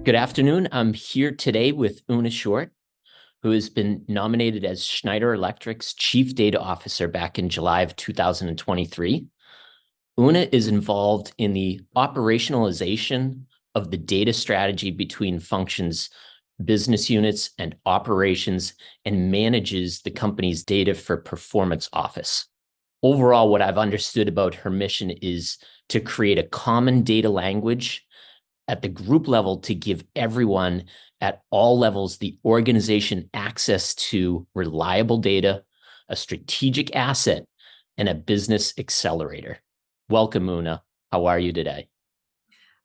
Good afternoon. I'm here today with Una Shortt, who has been nominated as Schneider Electric's Chief Data Officer back in July of 2023. Una is involved in the operationalization of the data strategy between functions, business units, and operations, and manages the company's data for performance office. Overall, what I've understood about her mission is to create a common data language at the group level to give everyone at all levels the organization access to reliable data, a strategic asset, and a business accelerator. Welcome, Una. How are you today?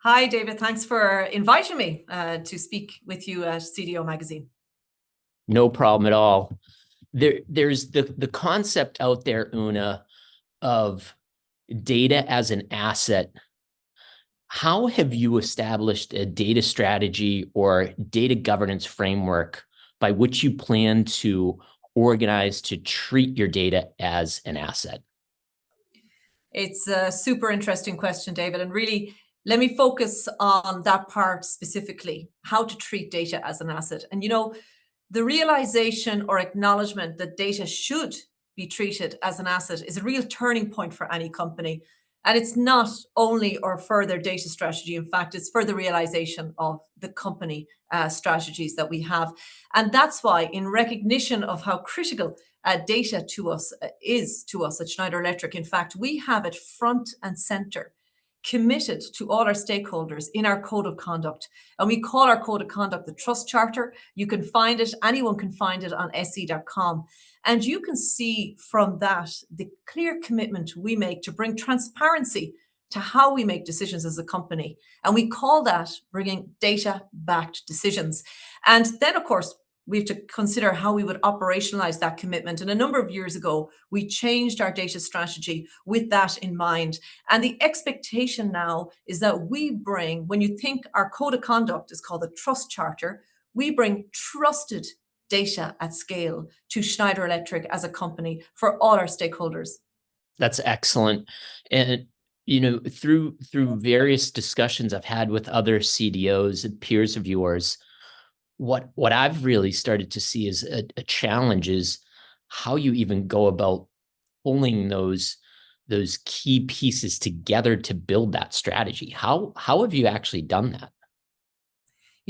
Hi, David. Thanks for inviting me to speak with you at CDO Magazine. No problem at all. There's the concept out there, Una, of data as an asset. How have you established a data strategy or data governance framework by which you plan to organize to treat your data as an asset? It's a super interesting question, David. And really, let me focus on that part specifically, how to treat data as an asset. And the realization or acknowledgement that data should be treated as an asset is a real turning point for any company. And it's not only our further data strategy. In fact, it's further realization of the company strategies that we have. And that's why, in recognition of how critical data is to us at Schneider Electric, in fact, we have it front and center, committed to all our stakeholders in our code of conduct. And we call our code of conduct the Trust Charter. You can find it, anyone can find it on se.com. And you can see from that the clear commitment we make to bring transparency to how we make decisions as a company. And we call that bringing data-backed decisions. And then, of course, we have to consider how we would operationalize that commitment. And a number of years ago, we changed our data strategy with that in mind. And the expectation now is that we bring, when you think our code of conduct is called the Trust Charter, we bring trusted data at scale to Schneider Electric as a company for all our stakeholders. That's excellent. And through various discussions I've had with other CDOs and peers of yours, what I've really started to see is a challenge is how you even go about pulling those key pieces together to build that strategy. How have you actually done that?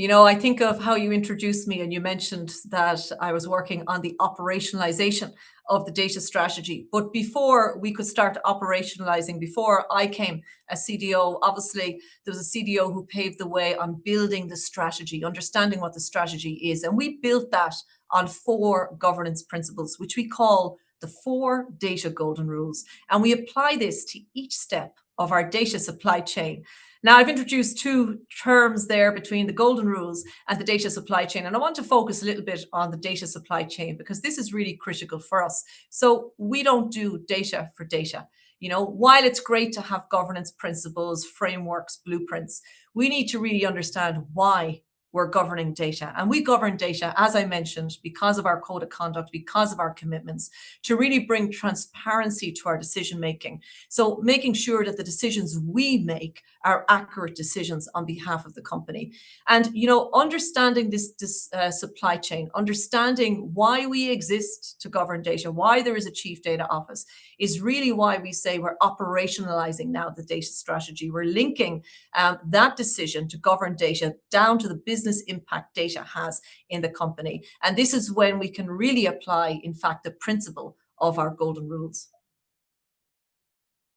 I think of how you introduced me, and you mentioned that I was working on the operationalization of the data strategy. But before we could start operationalizing, before I came as CDO, obviously there was a CDO who paved the way on building the strategy, understanding what the strategy is. And we built that on 4 governance principles, which we call the 4 data golden rules. And we apply this to each step of our data supply chain. Now, I've introduced 2 terms there between the golden rules and the data supply chain. And I want to focus a little bit on the data supply chain because this is really critical for us. So we don't do data for data. While it's great to have governance principles, frameworks, blueprints, we need to really understand why we're governing data. And we govern data, as I mentioned, because of our code of conduct, because of our commitments, to really bring transparency to our decision making. So making sure that the decisions we make are accurate decisions on behalf of the company. And, understanding this supply chain, understanding why we exist to govern data, why there is a chief data office, is really why we say we're operationalizing now the data strategy. We're linking that decision to govern data down to the business impact data has in the company. And this is when we can really apply, in fact, the principle of our golden rules.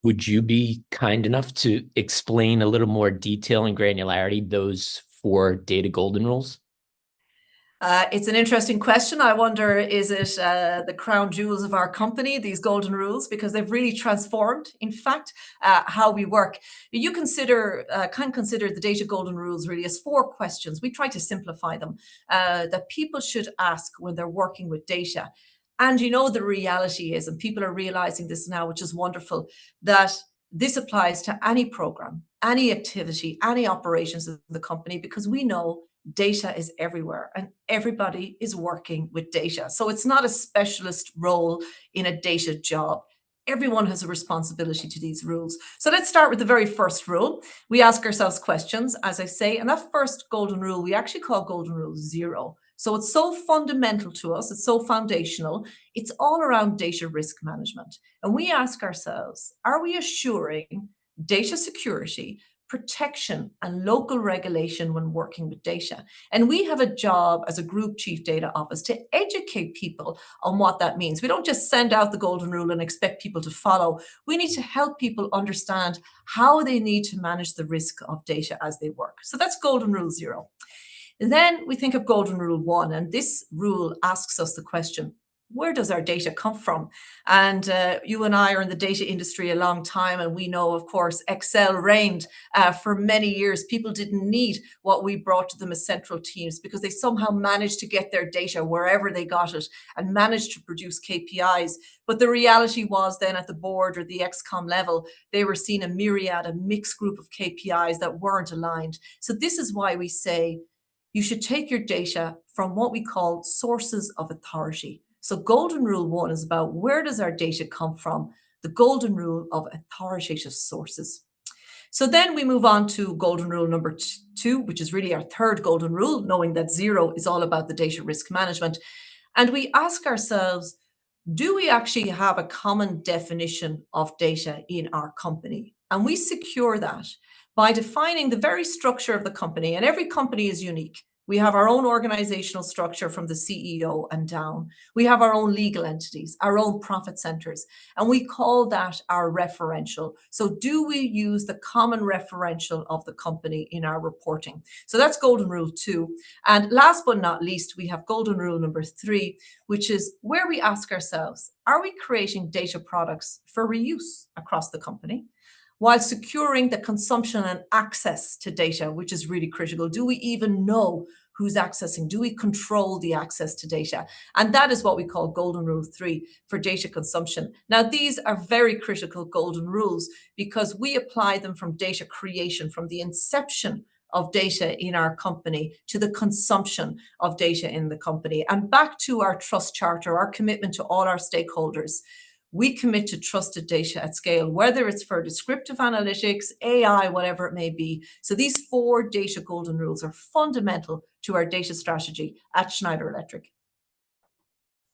Would you be kind enough to explain a little more detail and granularity those 4 data golden rules? It's an interesting question. I wonder, is it the crown jewels of our company, these golden rules, because they've really transformed, in fact, how we work. You can consider the data golden rules really as 4 questions. We try to simplify them that people should ask when they're working with data. And the reality is, and people are realizing this now, which is wonderful, that this applies to any program, any activity, any operations of the company, because we know data is everywhere and everybody is working with data. So it's not a specialist role in a data job. Everyone has a responsibility to these rules. So let's start with the very first rule. We ask ourselves questions, as I say, and that first golden rule we actually call golden rule 0. So it's so fundamental to us, it's so foundational. It's all around data risk management. And we ask ourselves, are we assuring data security, protection, and local regulation when working with data? And we have a job as a group chief data office to educate people on what that means. We don't just send out the golden rule and expect people to follow. We need to help people understand how they need to manage the risk of data as they work. So that's golden rule 0. And then we think of golden rule 1, and this rule asks us the question, where does our data come from? And you and I are in the data industry a long time, and we know, of course, Excel reigned for many years. People didn't need what we brought to them as central teams because they somehow managed to get their data wherever they got it and managed to produce KPIs. But the reality was then at the board or the XCOM level, they were seeing a myriad, a mixed group of KPIs that weren't aligned. So this is why we say you should take your data from what we call sources of authority. So golden rule 1 is about where does our data come from? The golden rule of authoritative sources. So then we move on to golden rule number 2, which is really our third golden rule, knowing that 0 is all about the data risk management. And we ask ourselves, do we actually have a common definition of data in our company? And we secure that by defining the very structure of the company. And every company is unique. We have our own organizational structure from the CEO and down. We have our own legal entities, our own profit centers, and we call that our referential. So do we use the common referential of the company in our reporting? So that's golden rule 2. And last but not least, we have golden rule number 3, which is where we ask ourselves, are we creating data products for reuse across the company, while securing the consumption and access to data, which is really critical? Do we even know who's accessing? Do we control the access to data? And that is what we call golden rule 3 for data consumption. Now, these are very critical golden rules because we apply them from data creation, from the inception of data in our company to the consumption of data in the company. And back to our trust charter, our commitment to all our stakeholders. We commit to trusted data at scale, whether it's for descriptive analytics, AI, whatever it may be. So these 4 data golden rules are fundamental to our data strategy at Schneider Electric.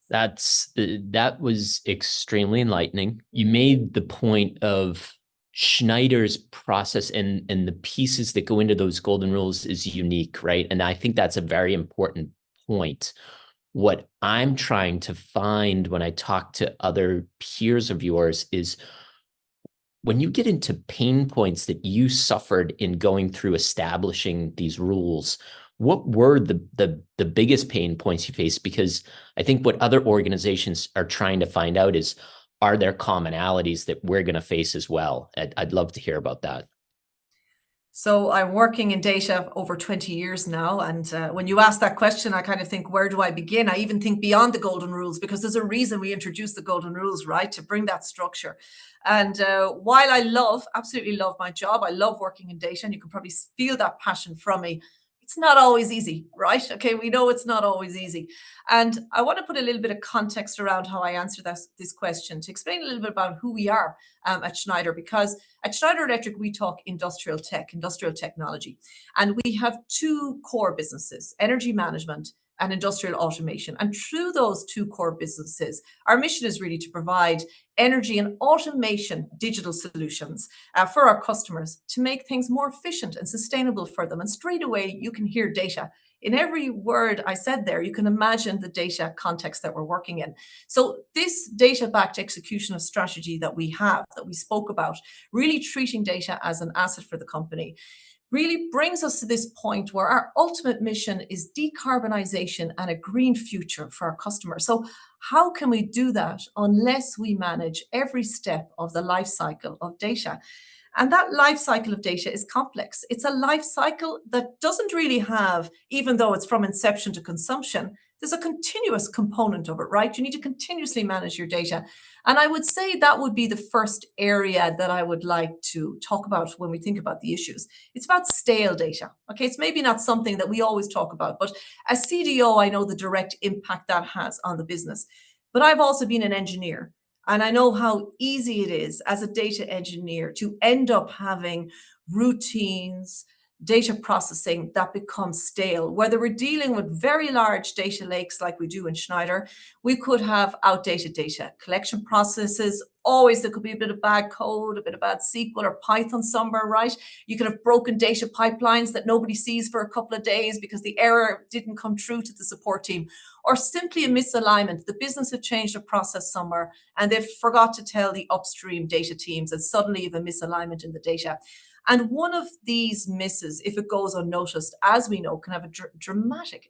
That was extremely enlightening. You made the point of Schneider's process and the pieces that go into those golden rules is unique, right? And I think that's a very important point. What I'm trying to find when I talk to other peers of yours is when you get into pain points that you suffered in going through establishing these rules, what were the biggest pain points you faced? Because I think what other organizations are trying to find out is, are there commonalities that we're going to face as well? I'd love to hear about that. So I'm working in data over 20 years now. And when you ask that question, I kind of think, where do I begin? I even think beyond the golden rules, because there's a reason we introduced the golden rules, right? To bring that structure. And while I absolutely love my job, I love working in data, and you can probably feel that passion from me. It's not always easy, right? Okay, we know it's not always easy. And I want to put a little bit of context around how I answer this question to explain a little bit about who we are at Schneider, because at Schneider Electric, we talk industrial tech, industrial technology. And we have 2 core businesses, energy management and industrial automation. And through those 2 core businesses, our mission is really to provide energy and automation digital solutions for our customers to make things more efficient and sustainable for them. And straight away, you can hear data. In every word I said there, you can imagine the data context that we're working in. So this data-backed execution of strategy that we have, that we spoke about, really treating data as an asset for the company, really brings us to this point where our ultimate mission is decarbonization and a green future for our customers. So how can we do that unless we manage every step of the life cycle of data? And that life cycle of data is complex. It's a life cycle that doesn't really have, even though it's from inception to consumption, there's a continuous component of it, right? You need to continuously manage your data. And I would say that would be the first area that I would like to talk about when we think about the issues. It's about stale data. Okay, it's maybe not something that we always talk about, but as CDO, I know the direct impact that has on the business. But I've also been an engineer. And I know how easy it is as a data engineer to end up having routines, data processing that becomes stale. Whether we're dealing with very large data lakes like we do in Schneider, we could have outdated data collection processes. Always there could be a bit of bad code, a bit of bad SQL or Python somewhere, right? You could have broken data pipelines that nobody sees for a couple of days because the error didn't come through to the support team, or simply a misalignment. The business have changed a process somewhere and they forgot to tell the upstream data teams, and suddenly you have a misalignment in the data. And one of these misses, if it goes unnoticed, as we know, can have a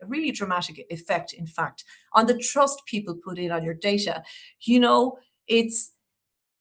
really dramatic effect, in fact, on the trust people put in on your data. You know, it's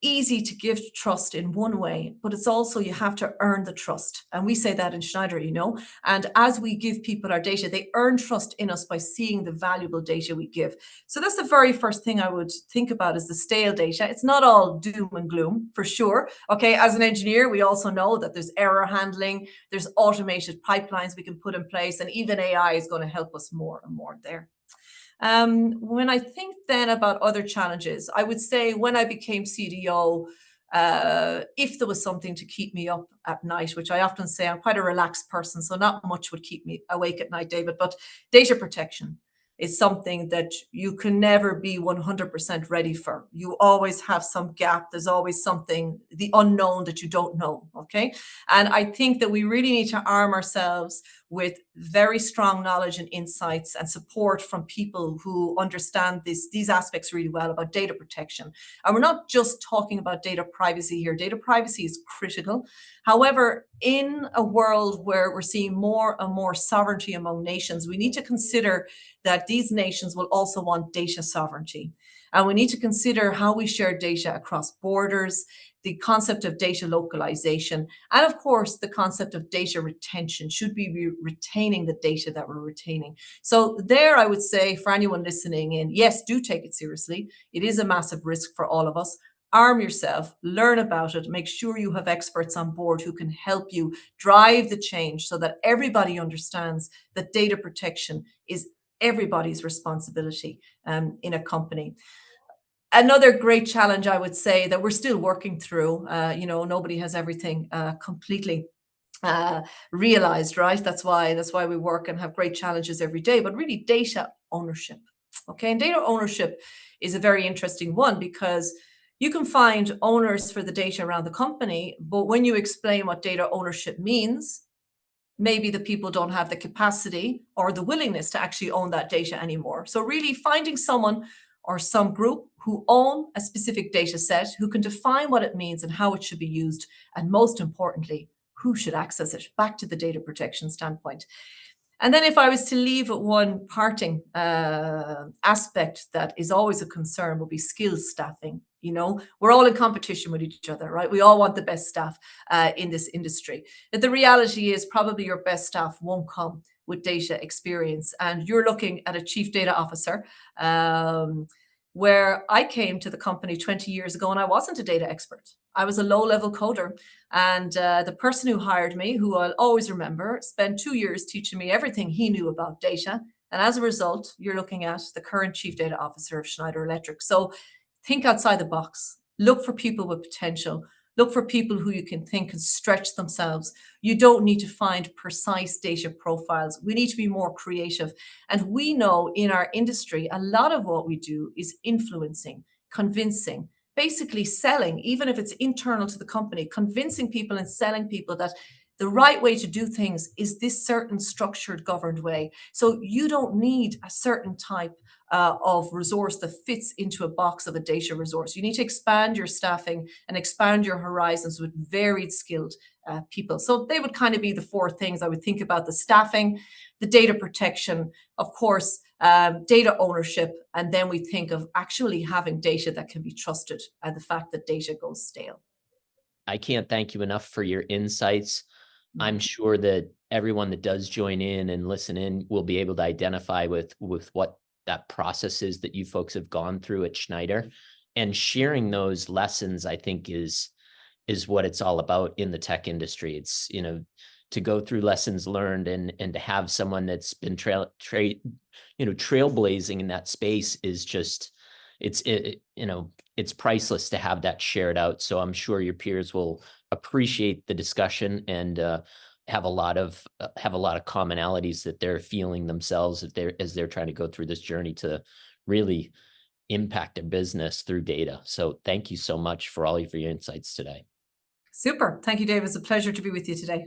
easy to give trust in one way, but it's also you have to earn the trust. And we say that in Schneider, you know. And as we give people our data, they earn trust in us by seeing the valuable data we give. So that's the very first thing I would think about is the stale data. It's not all doom and gloom, for sure. Okay, as an engineer, we also know that there's error handling, there's automated pipelines we can put in place, and even AI is going to help us more and more there. When I think then about other challenges, I would say when I became CDO, if there was something to keep me up at night, which I often say I'm quite a relaxed person, so not much would keep me awake at night, David, but data protection is something that you can never be 100% ready for. You always have some gap. There's always something, the unknown that you don't know. Okay. And I think that we really need to arm ourselves with very strong knowledge and insights and support from people who understand these aspects really well about data protection. And we're not just talking about data privacy here. Data privacy is critical. However, in a world where we're seeing more and more sovereignty among nations, we need to consider that these nations will also want data sovereignty. And we need to consider how we share data across borders, the concept of data localization, and of course, the concept of data retention. Should we be retaining the data that we're retaining? So there, I would say for anyone listening in, yes, do take it seriously. It is a massive risk for all of us. Arm yourself, learn about it, make sure you have experts on board who can help you drive the change so that everybody understands that data protection is everybody's responsibility in a company. Another great challenge, I would say, that we're still working through. Nobody has everything completely uh, realized, right? That's why we work and have great challenges every day. But really, data ownership. Okay, and data ownership is a very interesting one because you can find owners for the data around the company, but when you explain what data ownership means, maybe the people don't have the capacity or the willingness to actually own that data anymore. So really finding someone or some group who own a specific data set, who can define what it means and how it should be used, and most importantly, who should access it, back to the data protection standpoint. And then if I was to leave one parting aspect that is always a concern would be skills staffing. You know, we're all in competition with each other, right? We all want the best staff in this industry. But the reality is probably your best staff won't come with data experience. And you're looking at a chief data officer where I came to the company 20 years ago and I wasn't a data expert. I was a low-level coder. And the person who hired me, who I'll always remember, spent 2 years teaching me everything he knew about data. And as a result, you're looking at the current chief data officer of Schneider Electric. So think outside the box. Look for people with potential. Look for people who you can think can stretch themselves. You don't need to find precise data profiles. We need to be more creative. And we know in our industry, a lot of what we do is influencing, convincing, basically selling, even if it's internal to the company, convincing people and selling people that the right way to do things is this certain structured, governed way. So you don't need a certain type of resource that fits into a box of a data resource. You need to expand your staffing and expand your horizons with varied skilled people. So they would kind of be the four things I would think about: the staffing, the data protection, of course, data ownership, and then we think of actually having data that can be trusted and the fact that data goes stale. I can't thank you enough for your insights. I'm Mm. sure that everyone that does join in and listen in will be able to identify with what that process is that you folks have gone through at Schneider. And sharing those lessons, I think, is what it's all about in the tech industry. It's, to go through lessons learned and to have someone that's been trailblazing in that space is just it's priceless to have that shared out. So I'm sure your peers will appreciate the discussion and have a lot of commonalities that they're feeling themselves as they're trying to go through this journey to really impact their business through data. So thank you so much for all of your insights today. Super. Thank you, Dave. It's a pleasure to be with you today.